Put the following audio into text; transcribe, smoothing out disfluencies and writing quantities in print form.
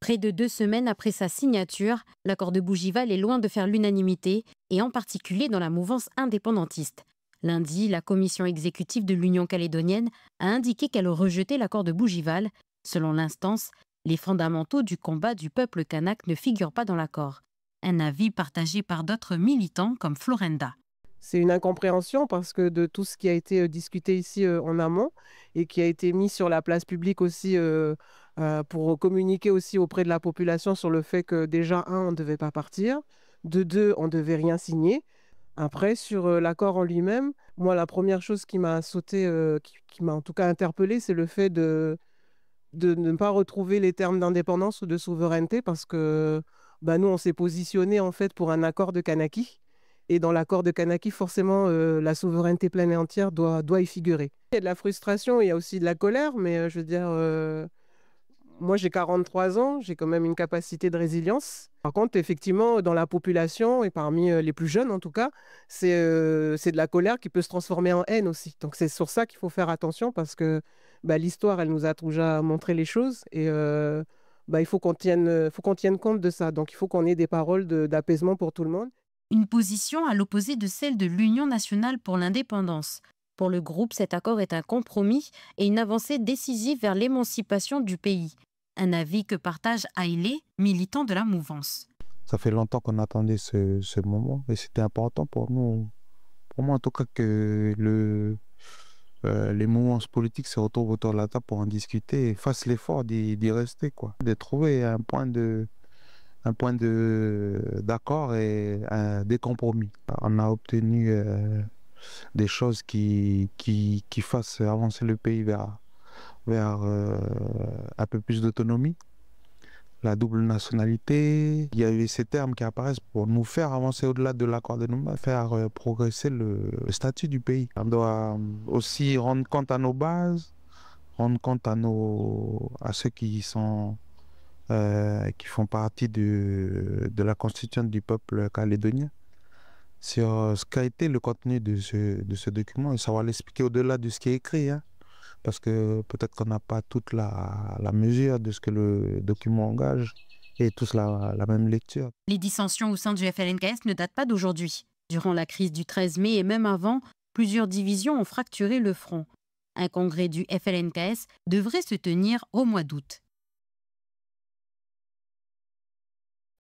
Près de 2 semaines après sa signature, l'accord de Bougival est loin de faire l'unanimité, et en particulier dans la mouvance indépendantiste. Lundi, la commission exécutive de l'Union calédonienne a indiqué qu'elle rejetait l'accord de Bougival. Selon l'instance, les fondamentaux du combat du peuple kanak ne figurent pas dans l'accord. Un avis partagé par d'autres militants comme Florenda. C'est une incompréhension parce que de tout ce qui a été discuté ici en amont et qui a été mis sur la place publique aussi pour communiquer aussi auprès de la population sur le fait que déjà, un, on ne devait pas partir, de deux, on ne devait rien signer. Après, sur l'accord en lui-même, moi, la première chose qui m'a sauté, qui m'a en tout cas interpellé, c'est le fait de ne pas retrouver les termes d'indépendance ou de souveraineté parce que bah, nous, on s'est positionné en fait pour un accord de Kanaki. Et dans l'accord de Kanaki, forcément, la souveraineté pleine et entière doit y figurer. Il y a de la frustration, il y a aussi de la colère, mais je veux dire, moi j'ai 43 ans, j'ai quand même une capacité de résilience. Par contre, effectivement, dans la population, et parmi les plus jeunes en tout cas, c'est de la colère qui peut se transformer en haine aussi. Donc c'est sur ça qu'il faut faire attention parce que bah, l'histoire, elle nous a déjà montré les choses et bah, il faut qu'on tienne compte de ça. Donc il faut qu'on ait des paroles d'apaisement pour tout le monde. Une position à l'opposé de celle de l'Union nationale pour l'indépendance. Pour le groupe, cet accord est un compromis et une avancée décisive vers l'émancipation du pays. Un avis que partage Haïlé, militant de la mouvance. Ça fait longtemps qu'on attendait ce moment et c'était important pour nous, pour moi en tout cas, que les mouvances politiques se retrouvent autour de la table pour en discuter et fassent l'effort d'y rester, quoi. De trouver d'accord et des compromis. On a obtenu des choses qui fassent avancer le pays vers un peu plus d'autonomie. La double nationalité, il y a eu ces termes qui apparaissent pour nous faire avancer au-delà de l'accord de Nouméa, faire progresser le statut du pays. On doit aussi rendre compte à nos bases, rendre compte à ceux qui sont qui font partie de la constituante du peuple calédonien sur ce qu'a été le contenu de ce document et savoir l'expliquer au-delà de ce qui est écrit, hein. Parce que peut-être qu'on n'a pas toute la mesure de ce que le document engage et tous la même lecture. Les dissensions au sein du FLNKS ne datent pas d'aujourd'hui. Durant la crise du 13 mai et même avant, plusieurs divisions ont fracturé le front. Un congrès du FLNKS devrait se tenir au mois d'août.